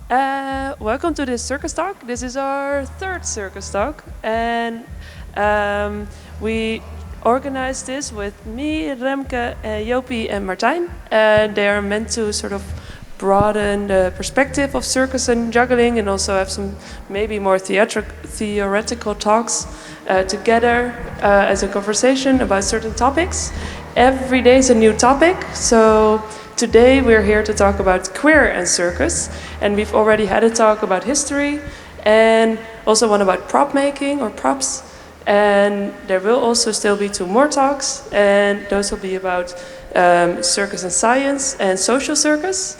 Welcome to this Circus Talk. This is our third Circus Talk, and we organized this with me, Remke, Jopie, and Martijn. They are meant to sort of broaden the perspective of circus and juggling, and also have some maybe more theoretical talks together as a conversation about certain topics. Every day is a new topic, so today we're here to talk about queer and circus, and we've already had a talk about history and also one about prop making or props, and there will also still be two more talks, and those will be about circus and science and social circus.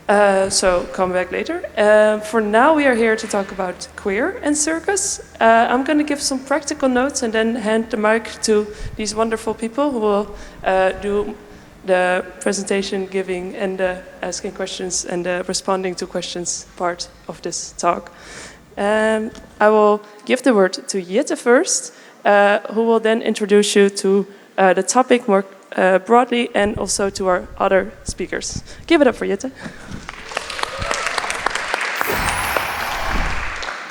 So come back later. For now we are here to talk about queer and circus. I'm going to give some practical notes and then hand the mic to these wonderful people who will do the presentation giving and the asking questions and the responding to questions part of this talk. I will give the word to Jytte first, who will then introduce you to the topic more broadly and also to our other speakers. Give it up for Jytte.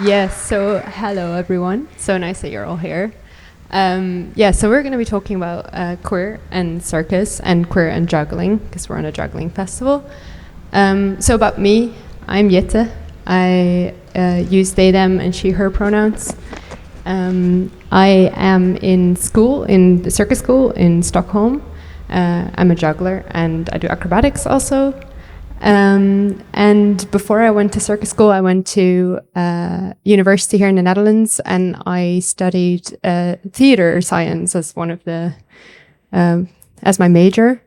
Yes, so hello everyone. So nice that you're all here. So we're going to be talking about queer and circus and queer and juggling, because we're on a juggling festival. So about me, I'm Jytte. I use they, them, and she, her pronouns. I am in school, in the circus school in Stockholm. I'm a juggler and I do acrobatics also. And before I went to circus school, I went to university here in the Netherlands, and I studied theater science as one of the as my major.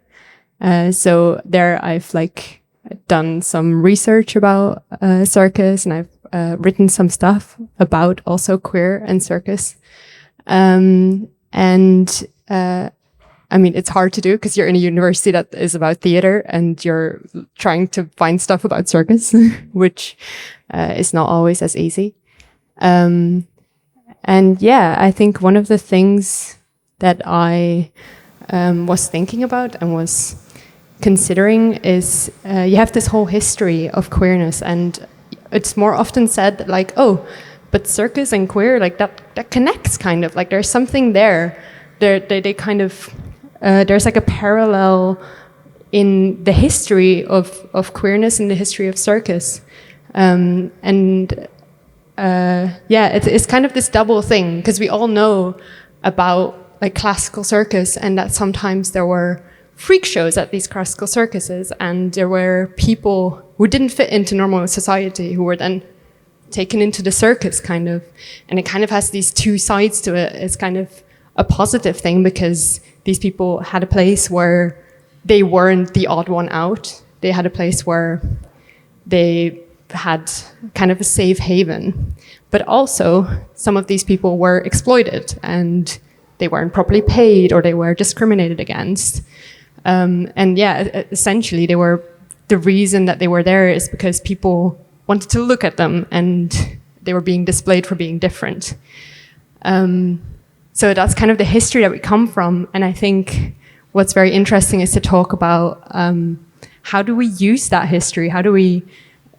So there, I've done some research about circus, and I've written some stuff about also queer and circus. I mean, it's hard to do because you're in a university that is about theater and you're trying to find stuff about circus, which is not always as easy. I think one of the things that I was thinking about and was considering is you have this whole history of queerness, and it's more often said that but circus and queer, that connects kind of, there's something there. They kind of... there's a parallel in the history of queerness and the history of circus. It's kind of this double thing, because we all know about classical circus, and that sometimes there were freak shows at these classical circuses, and there were people who didn't fit into normal society who were then taken into the circus kind of. And it kind of has these two sides to it. It's kind of a positive thing because these people had a place where they weren't the odd one out. They had a place where they had kind of a safe haven. But also, some of these people were exploited and they weren't properly paid or they were discriminated against. Essentially, the reason that they were there is because people wanted to look at them and they were being displayed for being different. So that's kind of the history that we come from. And I think what's very interesting is to talk about how do we use that history? How do we,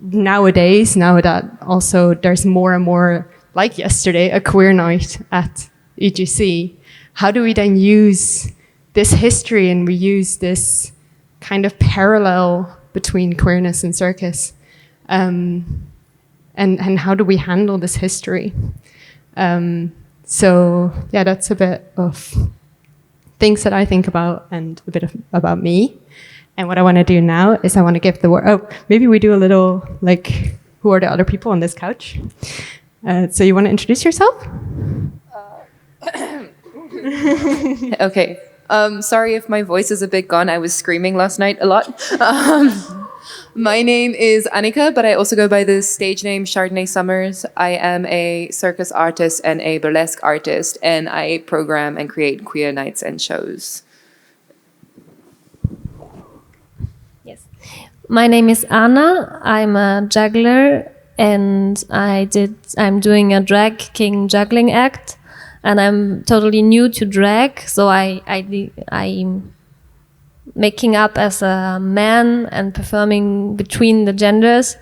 nowadays, now that also there's more and more, like yesterday, a queer night at EJC, how do we then use this history and we use this kind of parallel between queerness and circus? And how do we handle this history? That's a bit of things that I think about and a bit about me. And what I want to do now is I want to give the word... Oh, maybe we do a little, who are the other people on this couch? So you want to introduce yourself? Okay. Sorry if my voice is a bit gone. I was screaming last night a lot. My name is Anika, but I also go by the stage name Chardonnay Summers. I am a circus artist and a burlesque artist, and I program and create queer nights and shows. Yes. My name is Anna. I'm a juggler, and I'm doing a drag king juggling act, and I'm totally new to drag, so I'm making up as a man and performing between the genders.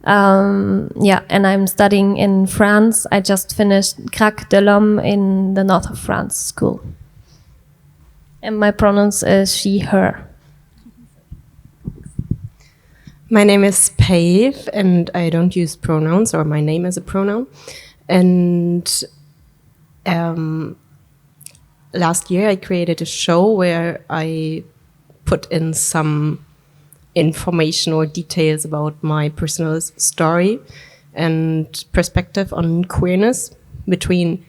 Yeah, and I'm studying in France. I just finished Crac de l'Homme in the north of France school. And my pronouns is she, her. My name is Pave, and I don't use pronouns, or my name is a pronoun. And last year I created a show where I put in some information or details about my personal story and perspective on queerness between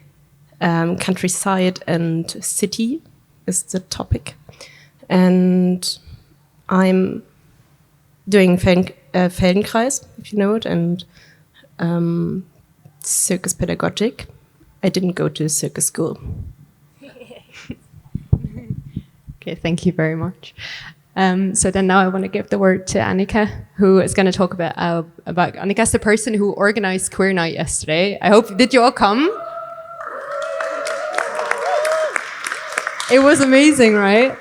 countryside and city is the topic. And I'm doing Feldenkreis, if you know it, and circus pedagogic. I didn't go to circus school. Okay, thank you very much. So then now I want to give the word to Anika, who is going to talk about Anika's the person who organized Queer Night yesterday. I hope, did you all come? It was amazing, right?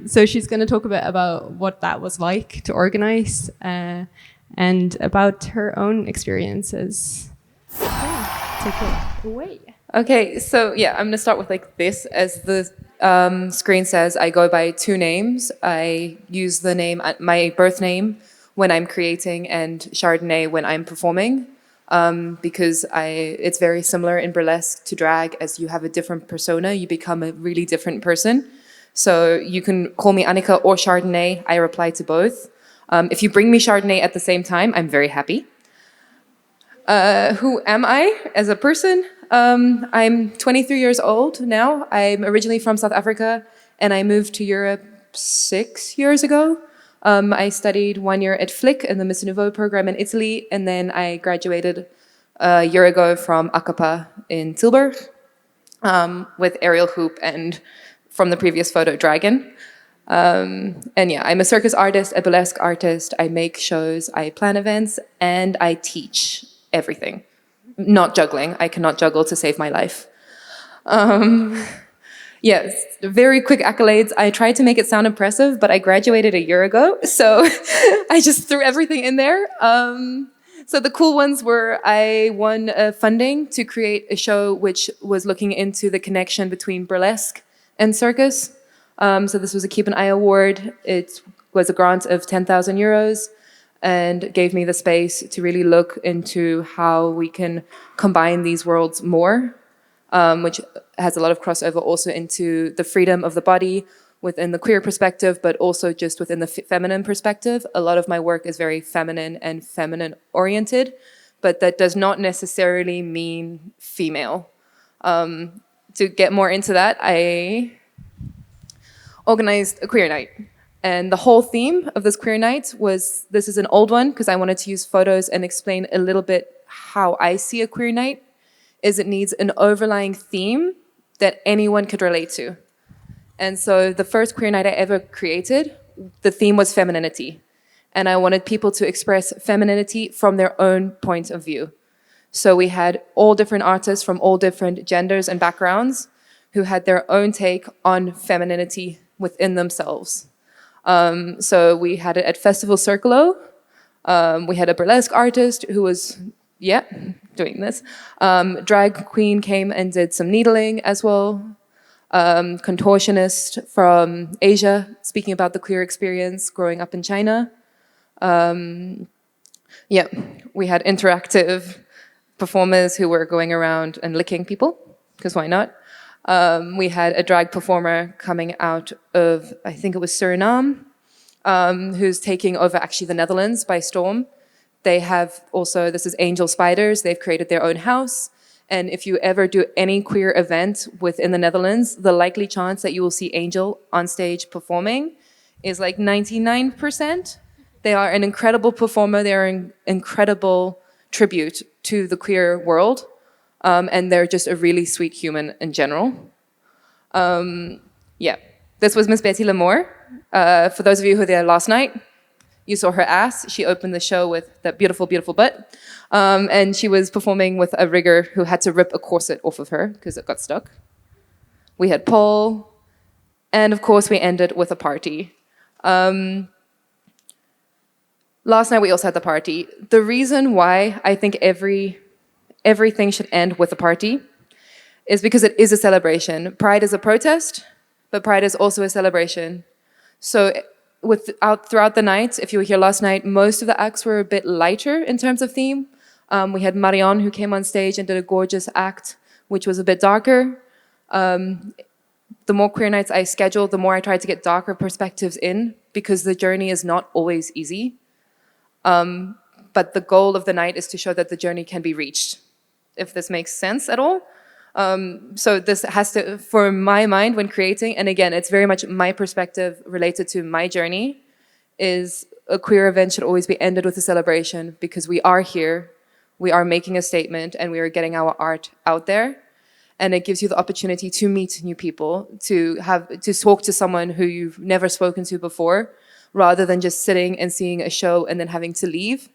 So she's going to talk a bit about what that was like to organize and about her own experiences. Take it away. Okay, so yeah, I'm gonna start with like this. As the screen says, I go by two names. I use the name, my birth name, when I'm creating, and Chardonnay when I'm performing, because it's very similar in burlesque to drag. As you have a different persona, you become a really different person. So you can call me Anika or Chardonnay. I reply to both. If you bring me Chardonnay at the same time, I'm very happy. Who am I as a person? I'm 23 years old now. I'm originally from South Africa, and I moved to Europe 6 years ago. I studied 1 year at Flick in the Miss Nouveau program in Italy, and then I graduated a year ago from ACAPA in Tilburg with aerial hoop and, from the previous photo, dragon. And yeah, I'm a circus artist, a burlesque artist. I make shows, I plan events, and I teach everything. Not juggling. I cannot juggle to save my life. Yes, very quick accolades. I tried to make it sound impressive, but I graduated a year ago, so I just threw everything in there. So the cool ones were I won funding to create a show which was looking into the connection between burlesque and circus. So this was a Keep an Eye award. It was a grant of 10,000 euros. And gave me the space to really look into how we can combine these worlds more, which has a lot of crossover also into the freedom of the body within the queer perspective, but also just within the feminine perspective. A lot of my work is very feminine and feminine oriented, but that does not necessarily mean female. To get more into that, I organized a queer night. And the whole theme of this queer night was, this is an old one because I wanted to use photos and explain a little bit how I see a queer night, is it needs an overlying theme that anyone could relate to. And so the first queer night I ever created, the theme was femininity. And I wanted people to express femininity from their own point of view. So we had all different artists from all different genders and backgrounds who had their own take on femininity within themselves. So we had it at Festival Circolo. We had a burlesque artist who was, doing this. Drag queen came and did some needling as well. Contortionist from Asia, speaking about the queer experience growing up in China. We had interactive performers who were going around and licking people, because why not? We had a drag performer coming out of, I think it was Suriname, who's taking over actually the Netherlands by storm. They have also, this is Angel Spiders, they've created their own house. And if you ever do any queer event within the Netherlands, the likely chance that you will see Angel on stage performing is like 99%. They are an incredible performer, they're an incredible tribute to the queer world. And they're just a really sweet human in general. This was Miss Betty Lamour. For those of you who were there last night, you saw her ass. She opened the show with that beautiful, beautiful butt. And she was performing with a rigger who had to rip a corset off of her because it got stuck. We had Paul. And of course, we ended with a party. Last night we also had the party. The reason why I think everything should end with a party is because it is a celebration. Pride is a protest, but Pride is also a celebration. So throughout the night, if you were here last night, most of the acts were a bit lighter in terms of theme. We had Marion who came on stage and did a gorgeous act, which was a bit darker. The more queer nights I scheduled, the more I tried to get darker perspectives in, because the journey is not always easy. But the goal of the night is to show that the journey can be reached, if this makes sense at all. So this has to, for my mind when creating, and again, it's very much my perspective related to my journey, is a queer event should always be ended with a celebration, because we are here, we are making a statement, and we are getting our art out there. And it gives you the opportunity to meet new people, to talk to someone who you've never spoken to before, rather than just sitting and seeing a show and then having to leave.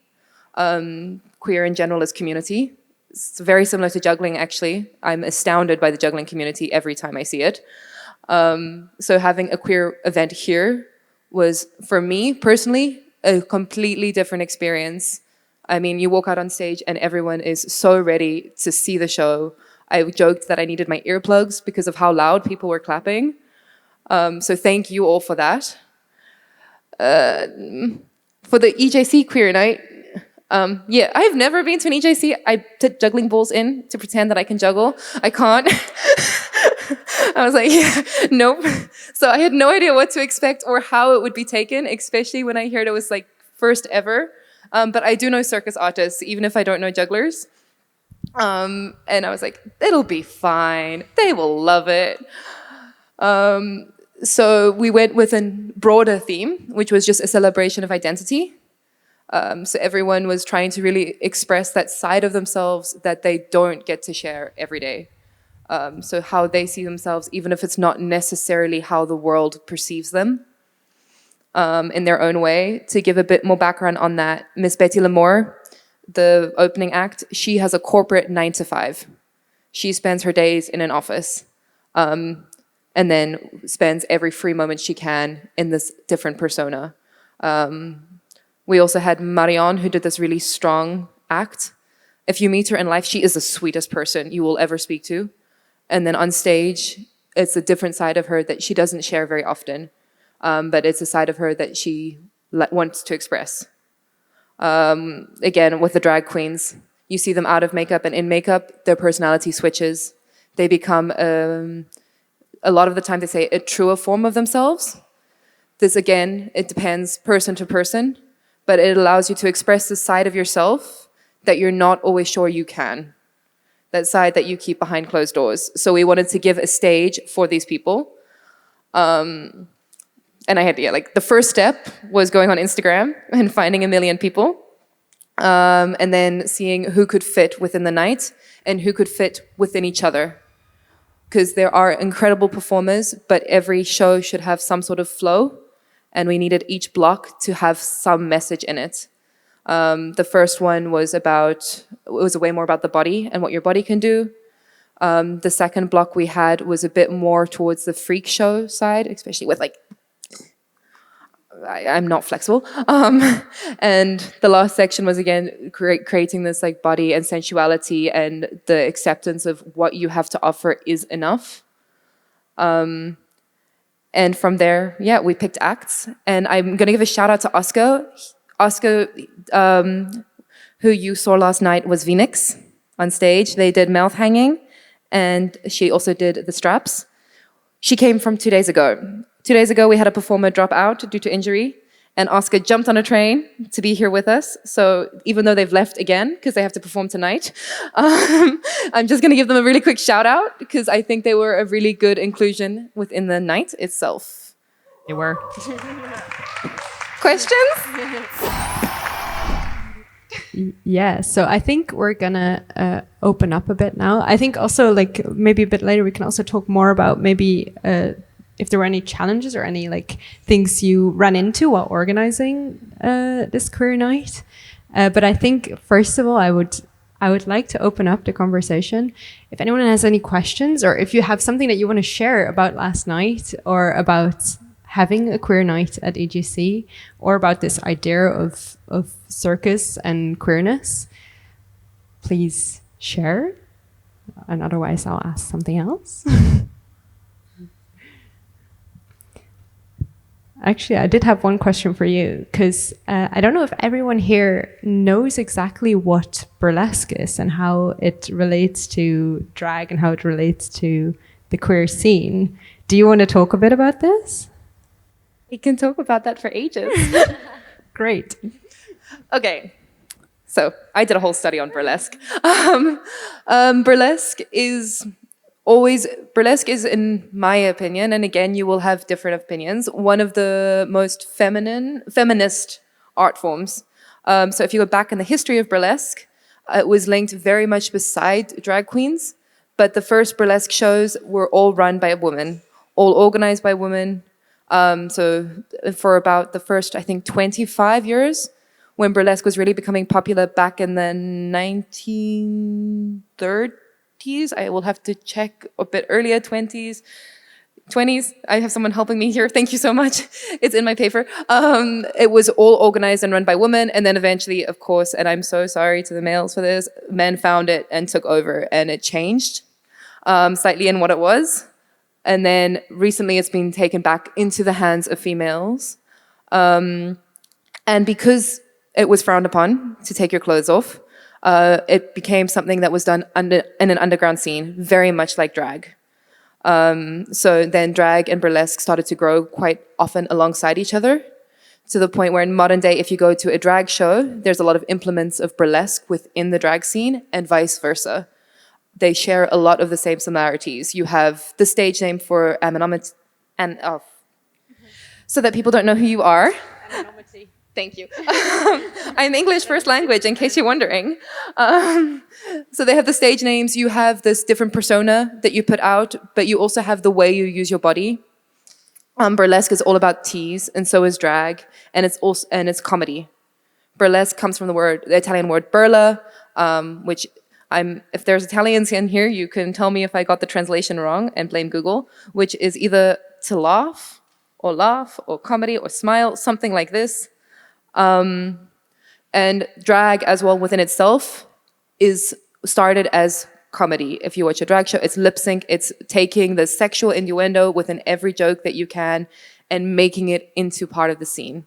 Queer in general is community. It's very similar to juggling, actually. I'm astounded by the juggling community every time I see it. So having a queer event here was, for me personally, a completely different experience. I mean, you walk out on stage and everyone is so ready to see the show. I joked that I needed my earplugs because of how loud people were clapping. So thank you all for that. For the EJC Queer Night, yeah, I've never been to an EJC. I put juggling balls in to pretend that I can juggle. I can't. I was like, yeah, nope. So I had no idea what to expect or how it would be taken, especially when I heard it was like first ever. But I do know circus artists, even if I don't know jugglers. And I was like, it'll be fine. They will love it. So we went with a broader theme, which was just a celebration of identity. So everyone was trying to really express that side of themselves that they don't get to share every day. So how they see themselves, even if it's not necessarily how the world perceives them, in their own way. To give a bit more background on that, Miss Betty Lamore, the opening act, she has a corporate 9-to-5. She spends her days in an office, and then spends every free moment she can in this different persona. We also had Marion, who did this really strong act. If you meet her in life, she is the sweetest person you will ever speak to. And then on stage, it's a different side of her that she doesn't share very often, but it's a side of her that she wants to express. Again, with the drag queens, you see them out of makeup and in makeup, their personality switches. They become, a lot of the time they say, a truer form of themselves. This, again, it depends person to person, but it allows you to express the side of yourself that you're not always sure you can. That side that you keep behind closed doors. So we wanted to give a stage for these people. And I had, the first step was going on Instagram and finding 1 million people. And then seeing who could fit within the night and who could fit within each other. Because there are incredible performers, but every show should have some sort of flow. And we needed each block to have some message in it. The first one was way more about the body and what your body can do. The second block we had was a bit more towards the freak show side, especially with I'm not flexible. And the last section was again creating this body and sensuality and the acceptance of what you have to offer is enough. And from there, we picked acts. And I'm going to give a shout out to Oscar. Oscar, who you saw last night, was Phoenix on stage. They did mouth hanging, and she also did the straps. She came from 2 days ago. 2 days ago, we had a performer drop out due to injury, and Oscar jumped on a train to be here with us. So even though they've left again, because they have to perform tonight, I'm just going to give them a really quick shout out, because I think they were a really good inclusion within the night itself. They were. Questions? Yeah, so I think we're gonna open up a bit now. I think also maybe a bit later we can also talk more about maybe if there were any challenges or any things you ran into while organizing this queer night. But I think first of all, I would like to open up the conversation. If anyone has any questions, or if you have something that you want to share about last night or about having a queer night at EJC, or about this idea of circus and queerness, please share. And otherwise, I'll ask something else. Actually, I did have one question for you, because I don't know if everyone here knows exactly what burlesque is and how it relates to drag and how it relates to the queer scene. Do you want to talk a bit about this? We can talk about that for ages. Great. Okay. So I did a whole study on burlesque. Burlesque is, in my opinion, and again, you will have different opinions, one of the most feminist art forms. So if you go back in the history of burlesque, it was linked very much beside drag queens, but the first burlesque shows were all run by a woman, all organized by women. So for about the first, I think, 25 years, when burlesque was really becoming popular back in the 1930s. I will have to check a bit earlier, 20s. I have someone helping me here. Thank you so much. It's in my paper. It was all organized and run by women. And then eventually, of course, and I'm so sorry to the males for this, men found it and took over, and it changed slightly in what it was. And then recently it's been taken back into the hands of females. And because it was frowned upon to take your clothes off, it became something that was done in an underground scene, very much like drag. So then drag and burlesque started to grow quite often alongside each other, to the point where in modern day, if you go to a drag show, there's a lot of implements of burlesque within the drag scene and vice versa. They share a lot of the same similarities. You have the stage name for so that people don't know who you are. Thank you. I'm English first language, in case you're wondering. So they have the stage names. You have this different persona that you put out, but you also have the way you use your body. Burlesque is all about tease, and so is drag, and it's comedy. Burlesque comes from the Italian word burla, which if there's Italians in here, you can tell me if I got the translation wrong and blame Google, which is either to laugh or comedy or smile, something like this. And drag as well within itself is started as comedy. If you watch a drag show, it's lip sync, it's taking the sexual innuendo within every joke that you can and making it into part of the scene.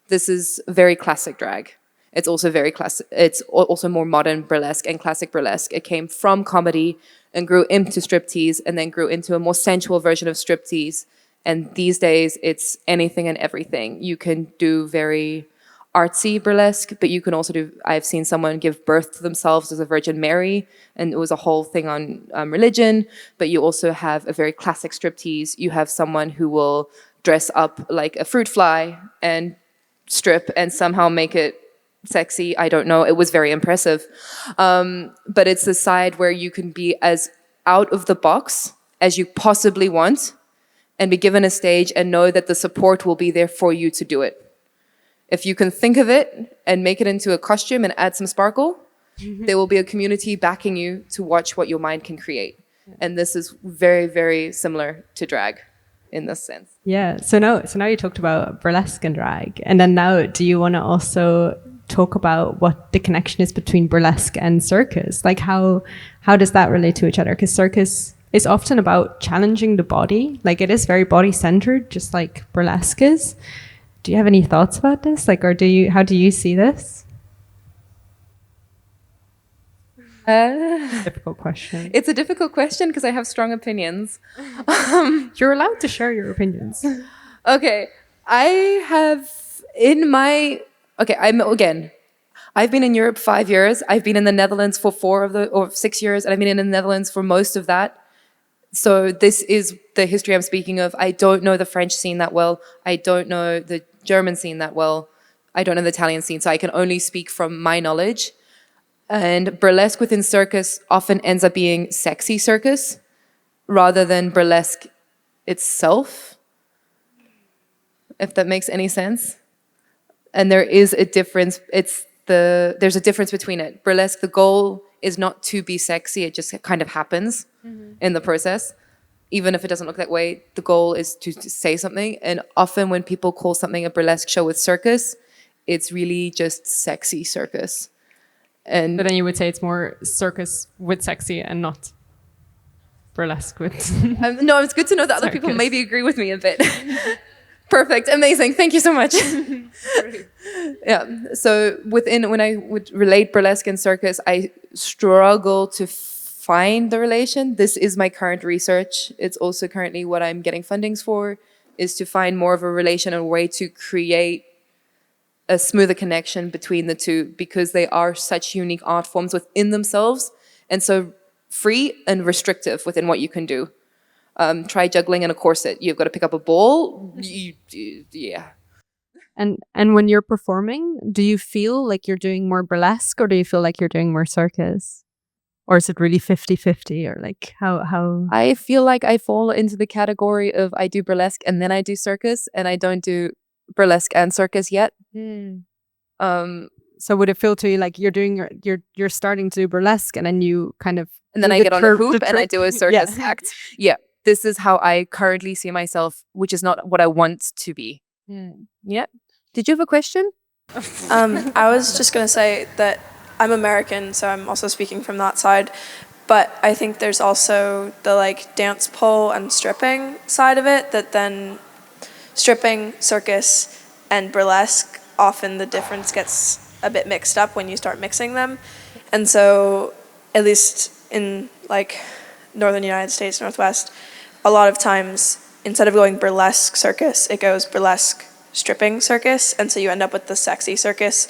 This is very classic drag. It's also very classic. It's also more modern burlesque and classic burlesque. It came from comedy and grew into striptease and then grew into a more sensual version of striptease. And these days, it's anything and everything. You can do very artsy burlesque, but you can also do, I've seen someone give birth to themselves as a Virgin Mary, and it was a whole thing on religion, but you also have a very classic striptease. You have someone who will dress up like a fruit fly and strip and somehow make it sexy. I don't know. It was very impressive. But it's the side where you can be as out of the box as you possibly want and be given a stage and know that the support will be there for you to do it. If you can think of it and make it into a costume and add some sparkle, there will be a community backing you to watch what your mind can create. And this is very, very similar to drag in this sense. Yeah. So now you talked about burlesque and drag. And then now, do you want to also talk about what the connection is between burlesque and circus? Like how does that relate to each other? Because circus is often about challenging the body. Like it is very body centered, just like burlesque is. Do you have any thoughts about this? Like, or how do you see this? Difficult question. It's a difficult question because I have strong opinions. You're allowed to share your opinions. Okay. I've been in Europe 5 years. I've been in the Netherlands for 6 years, and I've been in the Netherlands for most of that. So this is the history I'm speaking of. I don't know the French scene that well. I don't know the German scene that well. I don't know the Italian scene, so I can only speak from my knowledge. And burlesque within circus often ends up being sexy circus rather than burlesque itself, if that makes any sense. And there is a difference. There's a difference between it. Burlesque, the goal is not to be sexy. It just kind of happens in the process. even if it doesn't look that way, the goal is to say something. And often when people call something a burlesque show with circus, it's really just sexy circus. And But then you would say it's more circus with sexy and not burlesque with. no, it's good to know that other people Circus. maybe agree with me a bit. Perfect, amazing, thank you so much. Yeah, so when I would relate burlesque and circus, I struggle to find the relation. This is my current research. It's also currently what I'm getting fundings for, is to find more of a relation and a way to create a smoother connection between the two, because they are such unique art forms within themselves and so free and restrictive within what you can do. Try juggling in a corset. You've got to pick up a ball. Yeah. And when you're performing, do you feel like you're doing more burlesque or do you feel like you're doing more circus? Or is it really 50-50 or like how? I feel like I fall into the category of I do burlesque and then I do circus, and I don't do burlesque and circus yet. So would it feel to you like you're starting to do burlesque and then you kind of And then do I the get on a tur- hoop the and I trick? do a circus Yeah. act. Yeah, this is how I currently see myself, which is not what I want to be. Yeah. Did you have a question? I was just going to say that I'm American, so I'm also speaking from that side. But I think there's also the like dance pole and stripping side of it, that then stripping, circus, and burlesque, often the difference gets a bit mixed up when you start mixing them. And so, at least in like northern United States, Northwest, a lot of times instead of going burlesque circus, it goes burlesque stripping circus, and so you end up with the sexy circus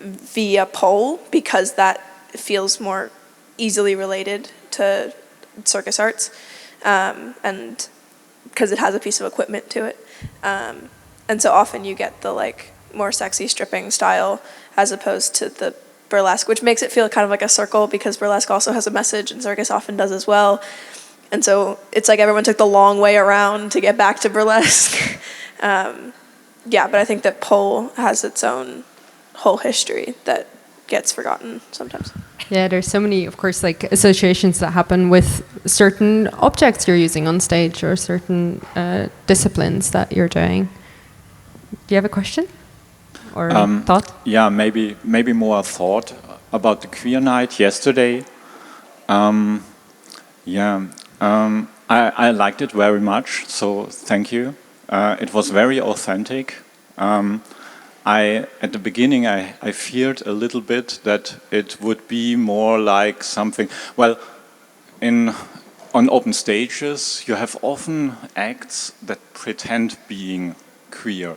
via pole, because that feels more easily related to circus arts, and because it has a piece of equipment to it, and so often you get the like more sexy stripping style as opposed to the burlesque, which makes it feel kind of like a circle, because burlesque also has a message and circus often does as well. And so it's like everyone took the long way around to get back to burlesque. Yeah, but I think that pole has its own whole history that gets forgotten sometimes. Yeah, there's so many, of course, like associations that happen with certain objects you're using on stage or certain disciplines that you're doing. Do you have a question or a thought? Yeah, maybe more a thought about the Queer Night yesterday. I liked it very much, so thank you. It was very authentic. At the beginning, I feared a little bit that it would be more like something. Well, on open stages, you have often acts that pretend being queer,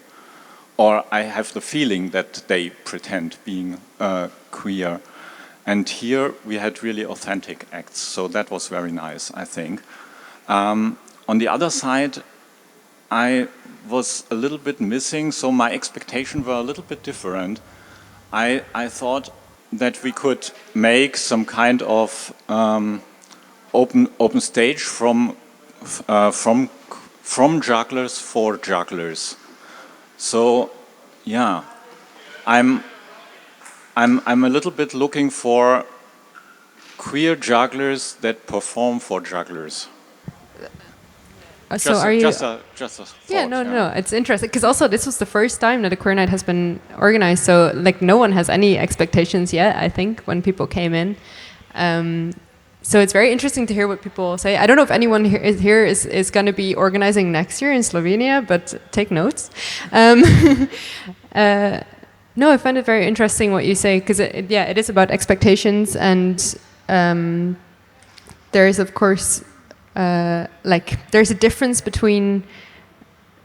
or I have the feeling that they pretend being queer. And here we had really authentic acts, so that was very nice, I think. On the other side, I was a little bit missing, so my expectations were a little bit different. I thought that we could make some kind of open stage from jugglers for jugglers. So, yeah, I'm a little bit looking for queer jugglers that perform for jugglers. So are you? Just a thought, Yeah, no, it's interesting because also this was the first time that a queer night has been organized. So like no one has any expectations yet. I think when people came in, so it's very interesting to hear what people say. I don't know if anyone here is going to be organizing next year in Slovenia, but take notes. No, I find it very interesting what you say because it is about expectations, and there is of course there's a difference between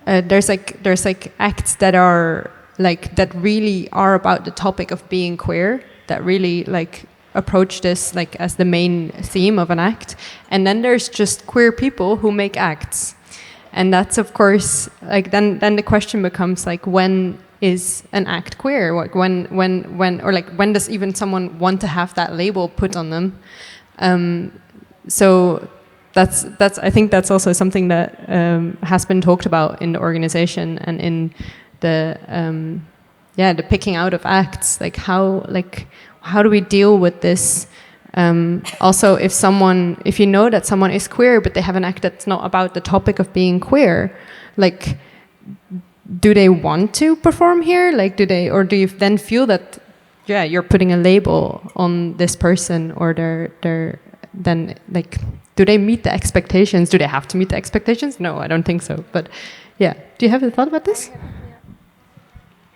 there's acts that are that really are about the topic of being queer, that really approach this as the main theme of an act, and then there's just queer people who make acts, and that's of course then the question becomes when is an act queer? When does even someone want to have that label put on them? So that's I think that's also something that has been talked about in the organization and in the picking out of acts. How do we deal with this Also, if you know that someone is queer, but they have an act that's not about the topic of being queer, like, do they want to perform here? Like, or do you then feel that, yeah, you're putting a label on this person, or then, like, do they meet the expectations? Do they have to meet the expectations? No, I don't think so. But yeah, do you have a thought about this?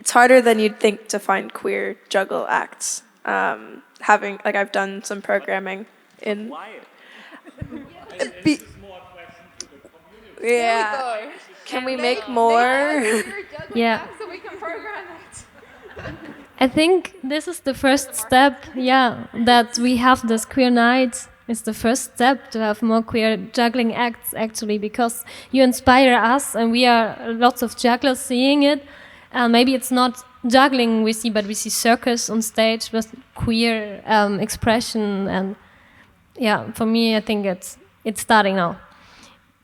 It's harder than you'd think to find queer juggle acts. I've done some programming in. Yeah. Can we make more? Yeah. So we can program it. I think this is the first step, that we have this queer night. It's the first step to have more queer juggling acts, actually, because you inspire us, and we are lots of jugglers seeing it. Maybe it's not juggling we see, but we see circus on stage with queer expression, and for me, I think it's starting now.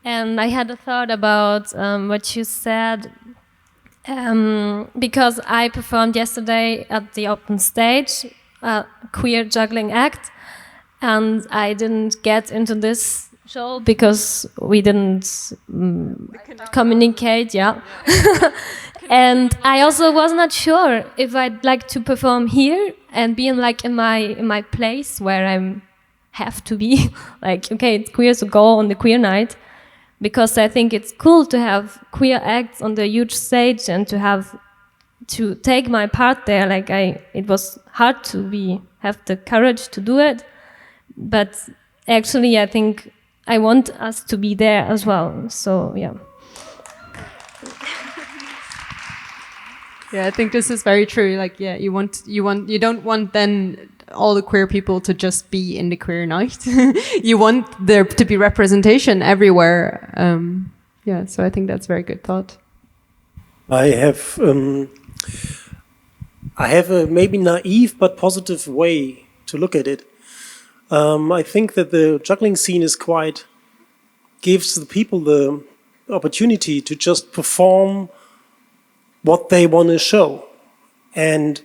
And I had a thought about what you said, because I performed yesterday at the open stage, a queer juggling act, and I didn't get into this show because we didn't communicate, And I also was not sure if I'd like to perform here and be in my place where I have to be. Like, okay, it's queer, so go on the queer night. Because I think it's cool to have queer acts on the huge stage and to take my part there. Like, it was hard to have the courage to do it. But actually, I think I want us to be there as well. So, yeah. Yeah, I think this is very true. Like, yeah, you don't want then all the queer people to just be in the queer night. You want there to be representation everywhere. So I think that's a very good thought. I have a maybe naive but positive way to look at it. I think that the juggling scene gives the people the opportunity to just perform what they want to show. And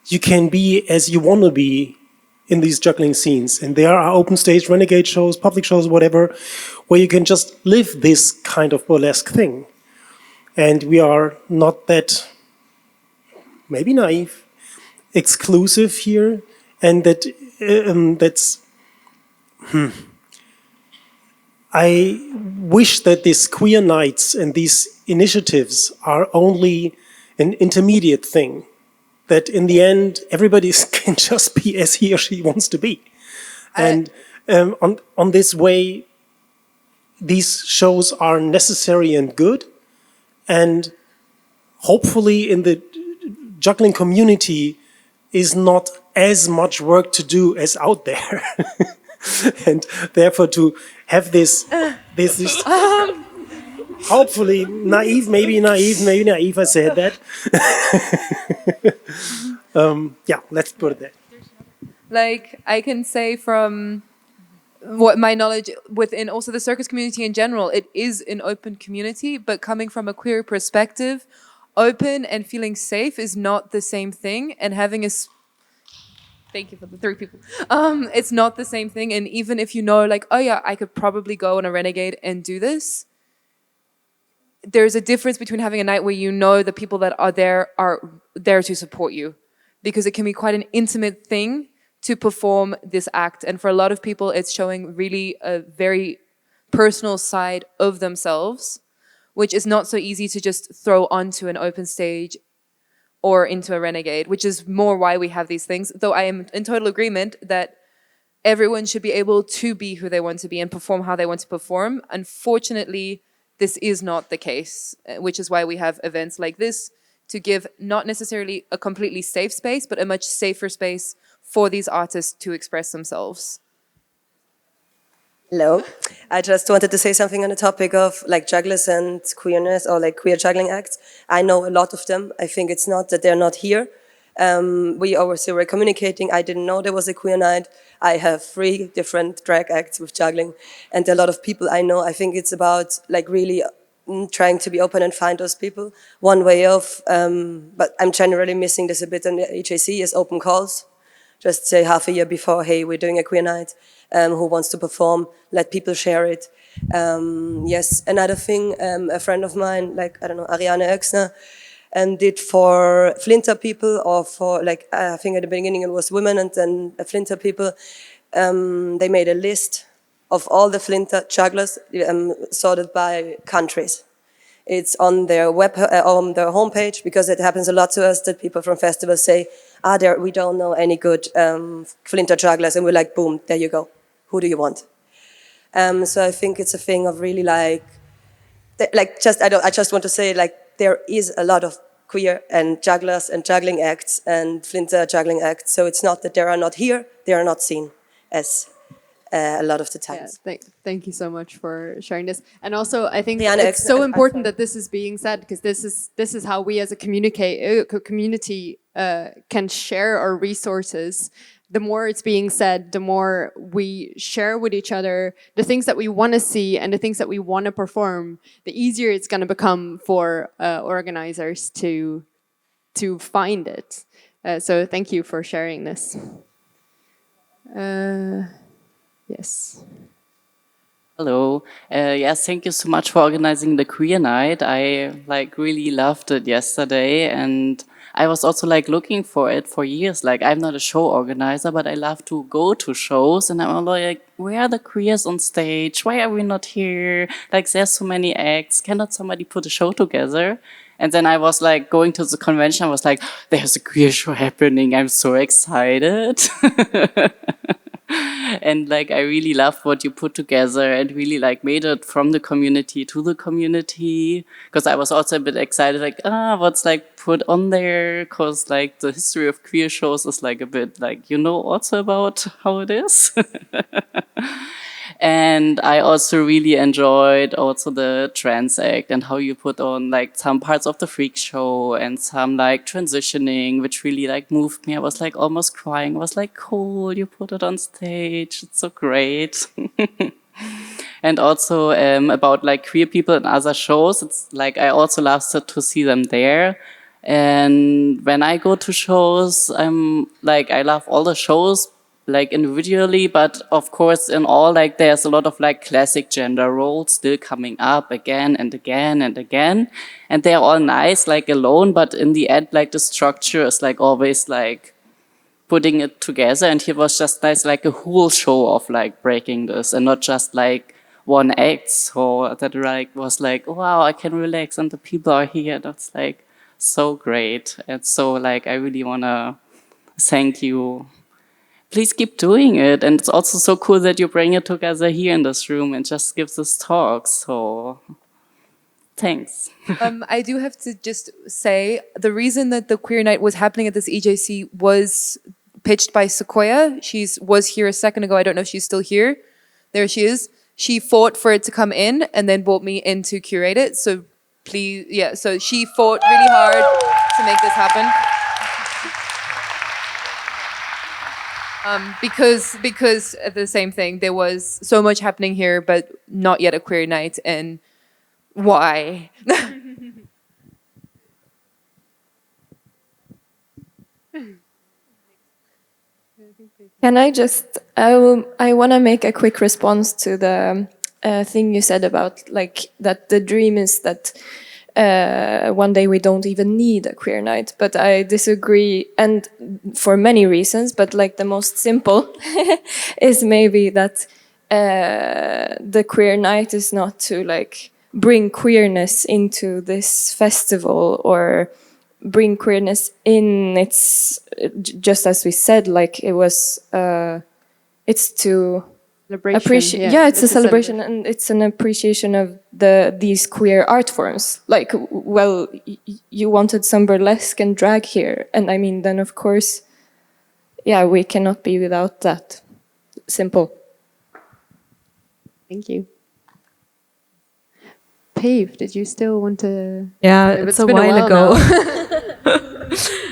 you can be as you want to be in these juggling scenes. And there are open stage renegade shows, public shows, whatever, where you can just live this kind of burlesque thing. And we are not that, maybe naive, exclusive here. And I wish that these queer nights and these initiatives are only an intermediate thing. That in the end, everybody can just be as he or she wants to be. And on this way, these shows are necessary and good. And hopefully in the juggling community is not as much work to do as out there. And therefore to have this hopefully maybe naive, I said that. Let's put it there. Like, I can say from what my knowledge within also the circus community in general, it is an open community, but coming from a queer perspective, open and feeling safe is not the same thing, and having a thank you for the 3 people. It's not the same thing. And even if you know, like, oh yeah, I could probably go on a renegade and do this, there's a difference between having a night where you know the people that are there to support you. Because it can be quite an intimate thing to perform this act. And for a lot of people, it's showing really a very personal side of themselves, which is not so easy to just throw onto an open stage or into a renegade, which is more why we have these things. Though I am in total agreement that everyone should be able to be who they want to be and perform how they want to perform. Unfortunately, this is not the case, which is why we have events like this to give not necessarily a completely safe space, but a much safer space for these artists to express themselves. Hello. I just wanted to say something on the topic of like jugglers and queerness, or like queer juggling acts. I know a lot of them. I think it's not that they're not here. We obviously were communicating. I didn't know there was a queer night. I have 3 different drag acts with juggling, and a lot of people I know. I think it's about like really trying to be open and find those people. One way of, but I'm generally missing this a bit in the EJC, is open calls. Just say half a year before, hey, we're doing a queer night. Who wants to perform? Let people share it. Yes, another thing, a friend of mine, like, I don't know, Ariane Oexner, did for Flinter people, or for, like, I think at the beginning it was women and then Flinter people. They made a list of all the Flinter jugglers sorted by countries. It's on their on their homepage, because it happens a lot to us that people from festivals say, we don't know any good Flinter jugglers, and we're like, boom, there you go. Who do you want? So I think it's a thing of really I just want to say, like, there is a lot of queer and jugglers and juggling acts and Flinter juggling acts. So it's not that they are not here, they are not seen as a lot of the times. Yeah, thank you so much for sharing this. And also, I think Diana, it's so important that this is being said, because this is how we as a community can share our resources. The more it's being said, the more we share with each other the things that we want to see and the things that we want to perform, the easier it's going to become for organizers to find it. So thank you for sharing this. Yes. Hello. Yes, thank you so much for organizing the Queer Night. I really loved it yesterday, and I was also looking for it for years. I'm not a show organizer, but I love to go to shows, and I'm like, where are the queers on stage? Why are we not here? There's so many acts. Cannot somebody put a show together? And then I was going to the convention. I was like, there's a queer show happening. I'm so excited. And I really loved what you put together, and really made it from the community to the community. Because I was also a bit excited, what's put on there? Because the history of queer shows is a bit also about how it is. And I also really enjoyed also the trans act and how you put on some parts of the freak show and some transitioning, which really moved me. I was almost crying. I was cool, you put it on stage. It's so great. And also about queer people in other shows. It's I also love to see them there. And when I go to shows, I'm I love all the shows individually, but of course in all there's a lot of classic gender roles still coming up again and again and again, and they're all nice alone, but in the end the structure is always putting it together. And here was just nice a whole show of breaking this, and not just one act. So that was wow, I can relax and the people are here. That's so great. And so I really want to thank you. Please keep doing it. And it's also so cool that you bring it together here in this room and just give this talk. So thanks. I do have to just say, the reason that the Queer Night was happening at this EJC was pitched by Sequoia. She was here a second ago. I don't know if she's still here. There she is. She fought for it to come in and then brought me in to curate it. So please, yeah, so she fought really hard to make this happen. Because the same thing, there was so much happening here, but not yet a queer night, and why? Can I just, I want to make a quick response to the thing you said about that the dream is that one day we don't even need a queer night, but I disagree, and for many reasons, but the most simple is maybe that the queer night is not to bring queerness into this festival or bring queerness in. It's just as we said, it was it's to appreciate, yeah, it's a celebration, and it's an appreciation of these queer art forms. Well, you wanted some burlesque and drag here, and I mean, then of course, yeah, we cannot be without that. Simple. Thank you. Pave, did you still want to? Yeah, it's a while ago.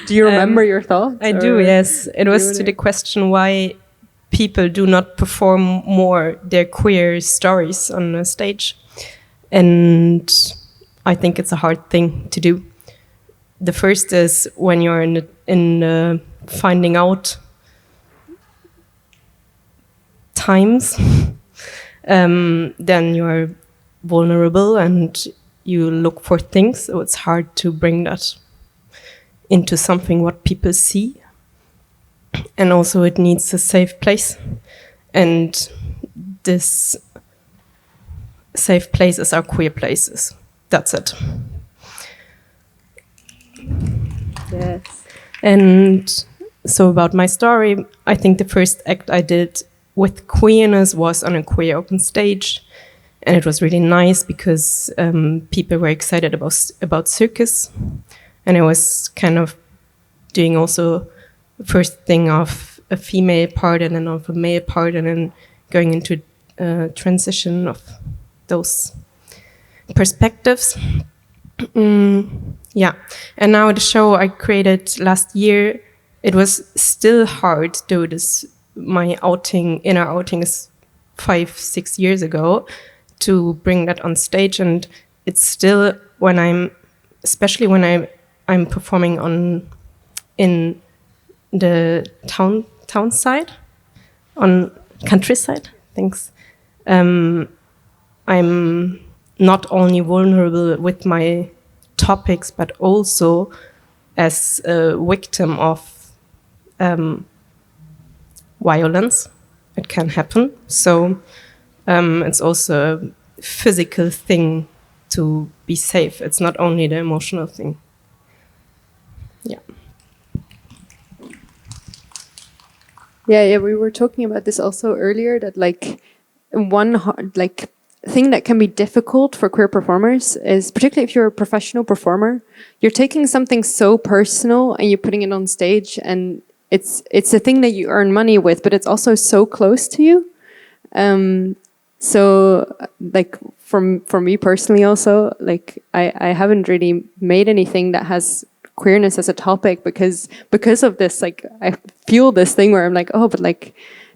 Do you remember your thoughts? I do, yes. It was to the question why people do not perform more their queer stories on a stage. And I think it's a hard thing to do. The first is when you're in finding out times, then you're vulnerable and you look for things. So it's hard to bring that into something what people see. And also it needs a safe place. And this safe places are queer places. That's it. Yes. And so about my story, I think the first act I did with queerness was on a queer open stage. And it was really nice because people were excited about circus. And I was kind of doing also the first thing of a female part and then of a male part and then going into transition of those perspectives. Yeah. And now the show I created last year, it was still hard, though my inner outing is 5-6 years ago, to bring that on stage. And it's still especially when I'm performing in the town side, on countryside, thanks. I'm not only vulnerable with my topics, but also as a victim of violence. It can happen. So it's also a physical thing to be safe. It's not only the emotional thing. Yeah. Yeah, we were talking about this also earlier, that one thing that can be difficult for queer performers is, particularly if you're a professional performer, you're taking something so personal and you're putting it on stage, and it's a thing that you earn money with, but it's also so close to you. So for me personally also, I haven't really made anything that has queerness as a topic because of this. I feel this thing where I'm like, oh, but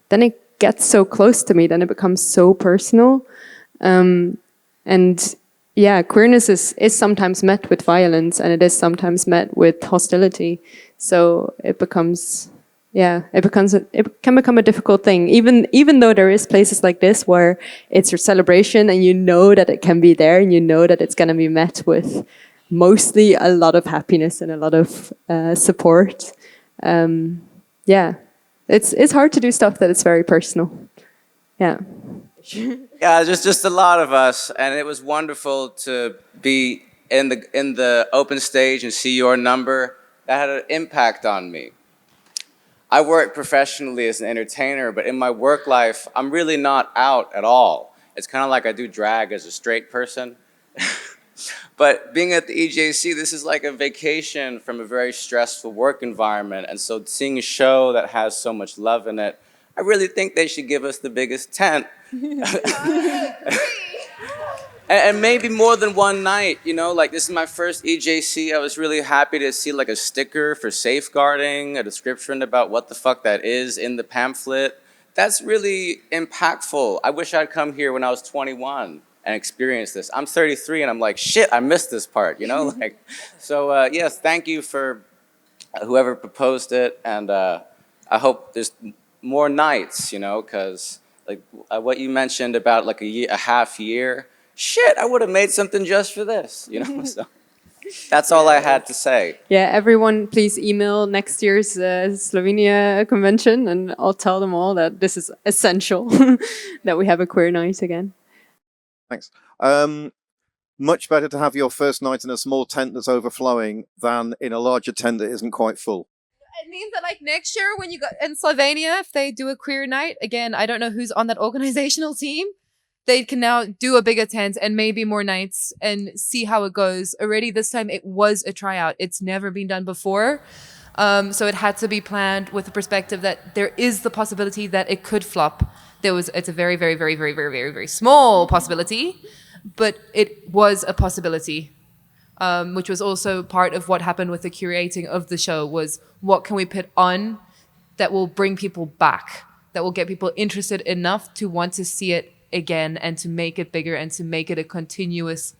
then it gets so close to me, then it becomes so personal. And yeah, queerness is sometimes met with violence, and it is sometimes met with hostility. So it can become a difficult thing, even though there is places like this where it's your celebration and you know that it can be there and you know that it's going to be met with mostly a lot of happiness and a lot of support. Yeah, it's hard to do stuff that is very personal. Yeah. Yeah, just a lot of us, and it was wonderful to be in the open stage and see your number. That had an impact on me. I work professionally as an entertainer, but in my work life, I'm really not out at all. It's kind of like I do drag as a straight person. But being at the EJC, this is like a vacation from a very stressful work environment. And so seeing a show that has so much love in it, I really think they should give us the biggest tent. And maybe more than one night, this is my first EJC. I was really happy to see a sticker for safeguarding, a description about what the fuck that is in the pamphlet. That's really impactful. I wish I'd come here when I was 21 and experienced this. I'm 33 and I'm like, shit, I missed this part, So yes, thank you for whoever proposed it. And I hope there's more nights, because what you mentioned about a half year, shit, I would have made something just for this, So that's all I had to say. Yeah, everyone, please email next year's Slovenia convention, and I'll tell them all that this is essential, that we have a queer night again. Thanks. Much better to have your first night in a small tent that's overflowing than in a larger tent that isn't quite full. It means that next year when you go in Slovenia, if they do a queer night, again, I don't know who's on that organizational team, they can now do a bigger tent and maybe more nights and see how it goes. Already this time it was a tryout. It's never been done before. So it had to be planned with the perspective that there is the possibility that it could flop. It's a very, very, very, very, very, very, very small possibility, but it was a possibility. Which was also part of what happened with the curating of the show, was what can we put on that will bring people back, that will get people interested enough to want to see it again and to make it bigger and to make it a continuous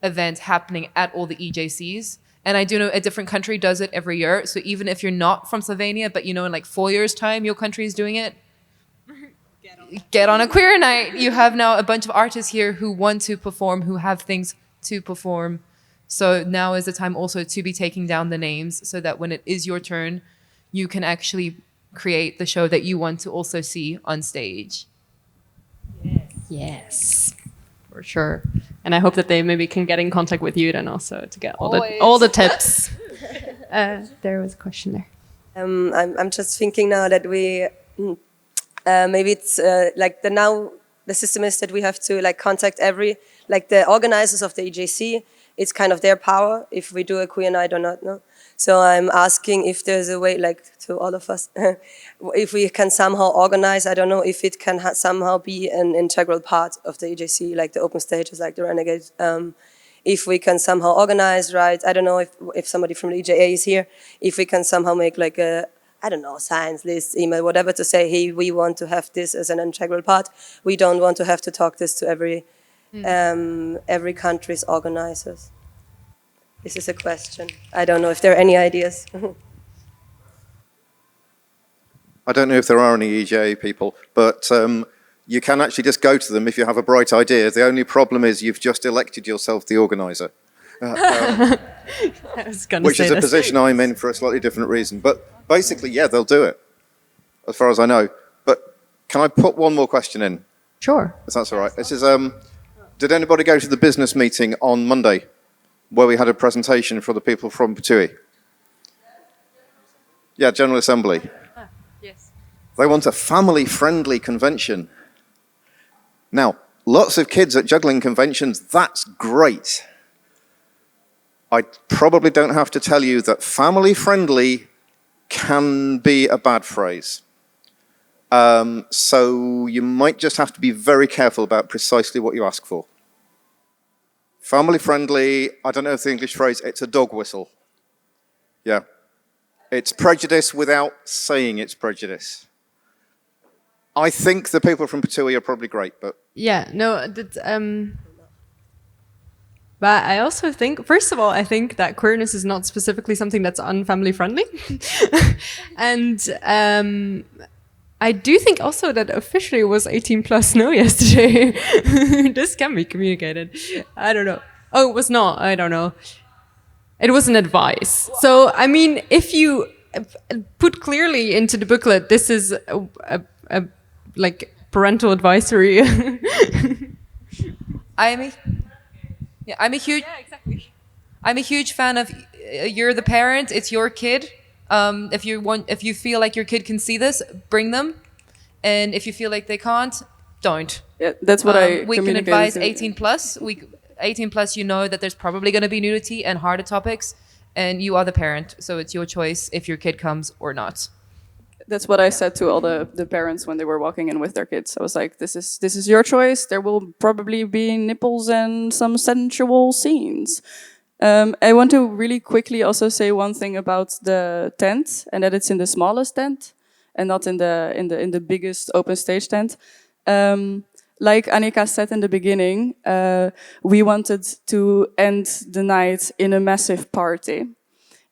event happening at all the EJCs. And I do know a different country does it every year. So even if you're not from Slovenia, but in 4 years' time, your country is doing it, get on a queer night. You have now a bunch of artists here who want to perform, who have things to perform. So now is the time also to be taking down the names so that when it is your turn, you can actually create the show that you want to also see on stage. Yes, for sure. And I hope that they maybe can get in contact with you then also to get all the tips. There was a question there. I'm just thinking now that we maybe it's like the system is that we have to like contact the organizers of the EJC. It's kind of their power if we do a queer night or not. No, so I'm asking if there's a way, like to all of us, if we can somehow organize. I don't know if it can somehow be an integral part of the EJC, like the open stages, like the Renegade. If we can somehow organize, right? I don't know if somebody from the EJA is here. If we can somehow make like a, I don't know, science list, email, whatever, to say, hey, we want to have this as an integral part. We don't want to have to talk this to every country's organizers. This is a question. I don't know if there are any ideas. I don't know if there are any EJA people, but you can actually just go to them if you have a bright idea. The only problem is you've just elected yourself the organizer. Which is a position I'm in for a slightly different reason. But basically, yeah, they'll do it, as far as I know. But can I put one more question in? Sure. If that's all right. This is, did anybody go to the business meeting on Monday, where we had a presentation for the people from Patui? Yeah, General Assembly. Yes. They want a family-friendly convention. Now, lots of kids at juggling conventions, that's great. I probably don't have to tell you that family-friendly can be a bad phrase. So you might just have to be very careful about precisely what you ask for. Family-friendly, I don't know if the English phrase, it's a dog whistle. Yeah. It's prejudice without saying it's prejudice. I think the people from Patui are probably great, but... Yeah, no, but I also think, first of all, I think that queerness is not specifically something that's unfamily friendly. And I do think also that officially it was 18 plus no yesterday. This can be communicated. I don't know. Oh, it was not. I don't know. It was an advice. So, I mean, if you put clearly into the booklet, this is a like parental advisory. I'm a huge fan of you're the parent, it's your kid. If you feel like your kid can see this, bring them, and if you feel like they can't, don't. Yeah, that's what we can advise 18 plus. 18 plus, you know that there's probably going to be nudity and harder topics, and you are the parent, so it's your choice if your kid comes or not. That's what I said to all the parents when they were walking in with their kids. I was like, this is your choice. There will probably be nipples and some sensual scenes. I want to really quickly also say one thing about the tent, and that it's in the smallest tent and not in the biggest open stage tent. Like Anika said in the beginning, we wanted to end the night in a massive party,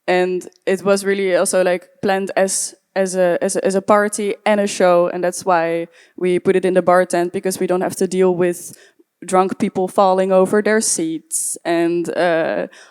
and it was really also like planned as a party and a show, and that's why we put it in the bar tent, because we don't have to deal with drunk people falling over their seats and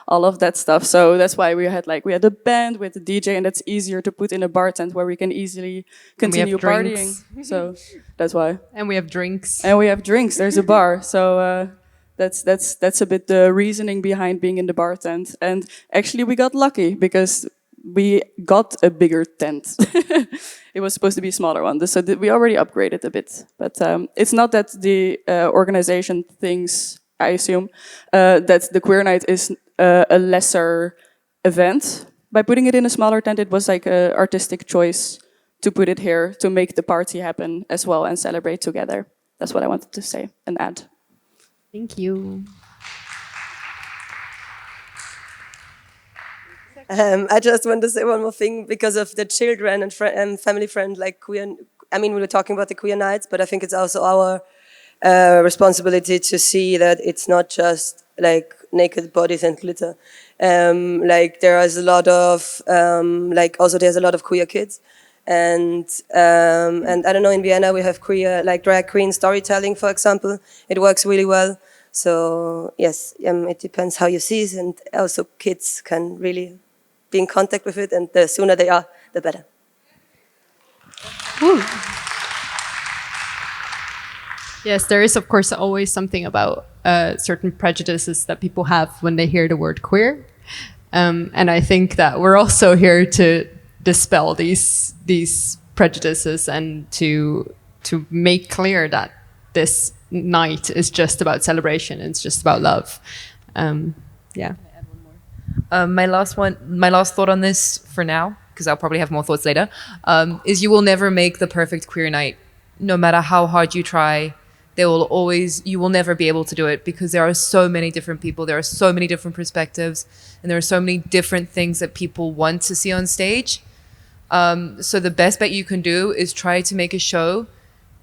all of that stuff. So that's why we had a band with a DJ, and that's easier to put in a bar tent where we can easily continue partying. So that's why. And we have drinks. There's a bar. So that's a bit the reasoning behind being in the bar tent. And actually we got lucky because we got a bigger tent. It was supposed to be a smaller one, so we already upgraded a bit. But it's not that the organization thinks, I assume, that the Queer Night is a lesser event. By putting it in a smaller tent, it was like an artistic choice to put it here, to make the party happen as well and celebrate together. That's what I wanted to say and add. Thank you. I just want to say one more thing because of the children and family friend, like queer. I mean, we were talking about the queer nights, but I think it's also our responsibility to see that it's not just like naked bodies and glitter. Like there is a lot of also there's a lot of queer kids, And I don't know, in Vienna we have queer, like drag queen storytelling, for example. It works really well. So yes, it depends how you see it, and also kids can really be in contact with it, and the sooner they are, the better. Woo. Yes, there is, of course, always something about certain prejudices that people have when they hear the word queer. And I think that we're also here to dispel these prejudices and to make clear that this night is just about celebration. It's just about love. Yeah. My last thought on this for now, because I'll probably have more thoughts later, is you will never make the perfect queer night. No matter how hard you try, you will never be able to do it, because there are so many different people, there are so many different perspectives, and there are so many different things that people want to see on stage. So the best bet you can do is try to make a show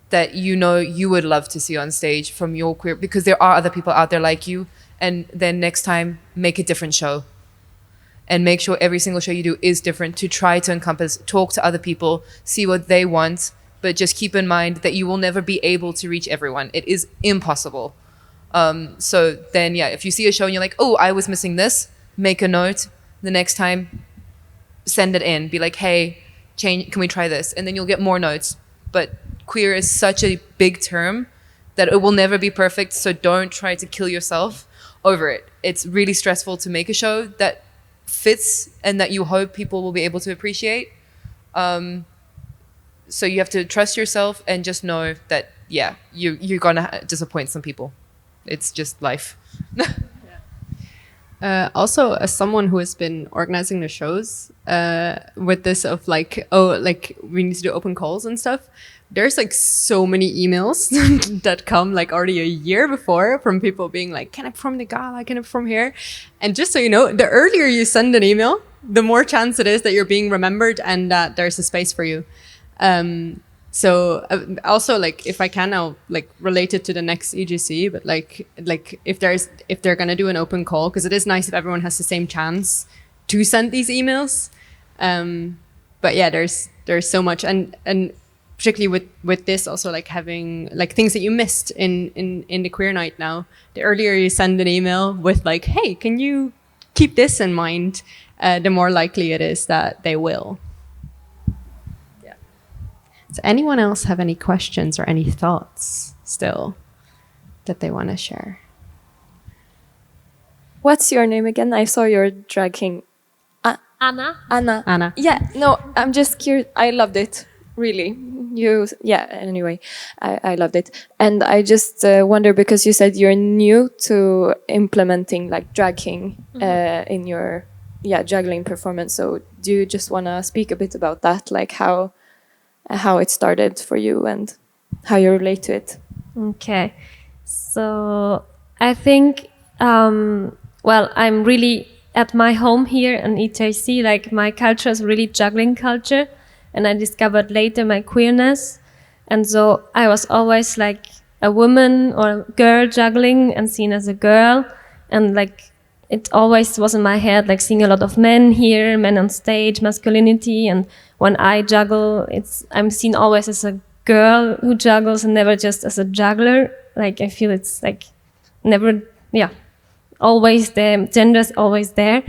that you would love to see on stage from your queer, because there are other people out there like you, and then next time make a different show. And make sure every single show you do is different, to try to encompass, talk to other people, see what they want, but just keep in mind that you will never be able to reach everyone. It is impossible. So then, yeah, if you see a show and you're like, oh, I was missing this, make a note. The next time, send it in. Be like, hey, can we try this? And then you'll get more notes. But queer is such a big term that it will never be perfect, so don't try to kill yourself over it. It's really stressful to make a show that fits and that you hope people will be able to appreciate. So you have to trust yourself and just know that, yeah, you're gonna disappoint some people. It's just life. Also, as someone who has been organizing the shows with this of like, we need to do open calls and stuff, there's like so many emails that come like already a year before from people being like, can I perform the gala? Can I perform here? And just so you know, the earlier you send an email, the more chance it is that you're being remembered and that there's a space for you. So also, like, if I can, I'll like relate it to the next EJC, but like if they're gonna do an open call, because it is nice if everyone has the same chance to send these emails. But yeah, there's so much, and particularly with this also, like having like things that you missed in the queer night now. The earlier you send an email with like, hey, can you keep this in mind, the more likely it is that they will. Does anyone else have any questions or any thoughts still that they want to share? What's your name again? I saw your drag king. Anna. Anna. Yeah, no, I'm just curious. I loved it, really. Anyway, I loved it. And I just wonder, because you said you're new to implementing like drag king in your juggling performance. So do you just want to speak a bit about that, like how it started for you and how you relate to it? Okay, so I think, I'm really at my home here in EJC, like my culture is really juggling culture, and I discovered later my queerness. And so I was always like a woman or a girl juggling and seen as a girl, and like it always was in my head, like seeing a lot of men here, men on stage, masculinity, and when I juggle, I'm seen always as a girl who juggles and never just as a juggler. Like I feel it's like never, always there, gender's always there.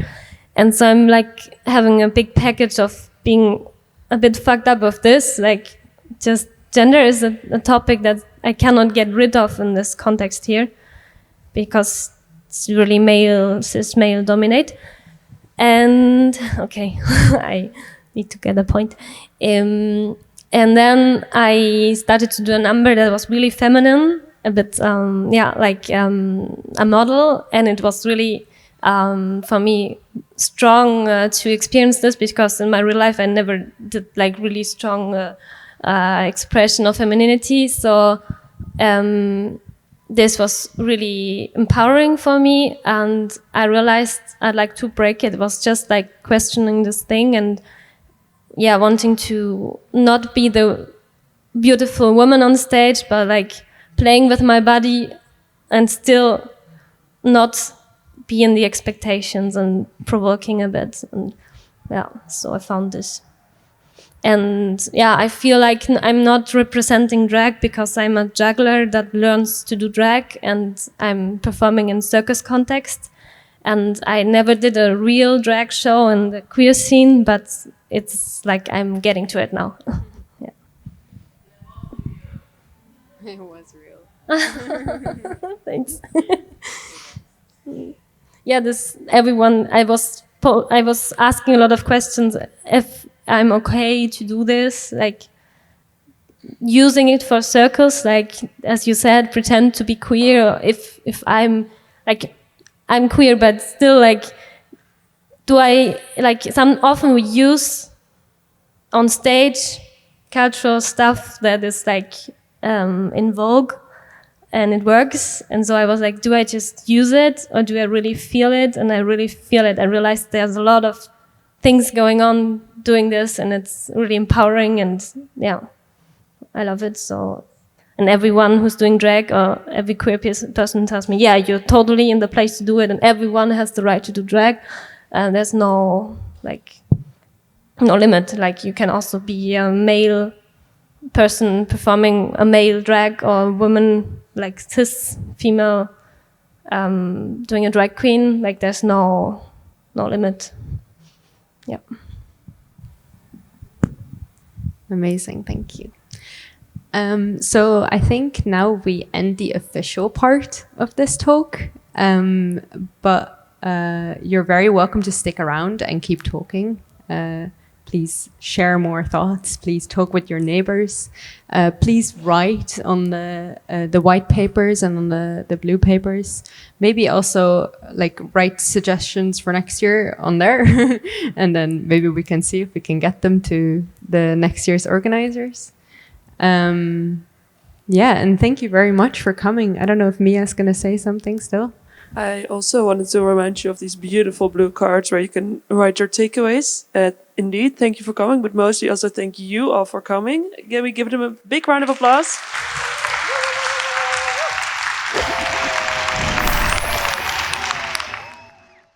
And so I'm like having a big package of being a bit fucked up of this, like just gender is a topic that I cannot get rid of in this context here, because it's really cis male dominate. And okay, I need to get a point. And then I started to do a number that was really feminine, a bit, a model. And it was really, for me, strong to experience this, because in my real life I never did like really strong expression of femininity. So this was really empowering for me, and I realized I'd like to break it. It was just like questioning this thing and wanting to not be the beautiful woman on stage, but like playing with my body and still not be in the expectations and provoking a bit. And so I found this. And yeah, I feel like I'm not representing drag because I'm a juggler that learns to do drag, and I'm performing in circus context. And I never did a real drag show in the queer scene, but it's like I'm getting to it now. Yeah. It was real. Thanks. Yeah, everyone. I was asking a lot of questions. If I'm okay to do this, like using it for circus, like as you said, pretend to be queer. Or if I'm like I'm queer, but still like, do I like often we use on stage cultural stuff that is like in vogue. And it works. And so I was like, do I just use it or do I really feel it? And I really feel it. I realized there's a lot of things going on doing this, and it's really empowering. And yeah, I love it. So, and everyone who's doing drag or every queer person tells me, yeah, you're totally in the place to do it. And everyone has the right to do drag. And there's no limit. Like you can also be a male person performing a male drag, or a woman, like cis female, doing a drag queen. Like there's no limit. Yeah. Amazing, thank you. So I think now we end the official part of this talk, but you're very welcome to stick around and keep talking. Please share more thoughts. Please talk with your neighbors. Please write on the white papers and on the blue papers. Maybe also like write suggestions for next year on there, and then maybe we can see if we can get them to the next year's organizers. Yeah, and thank you very much for coming. I don't know if Mia's going to say something still. I also wanted to remind you of these beautiful blue cards where you can write your takeaways. Indeed, thank you for coming, but mostly also thank you all for coming. Can we give them a big round of applause?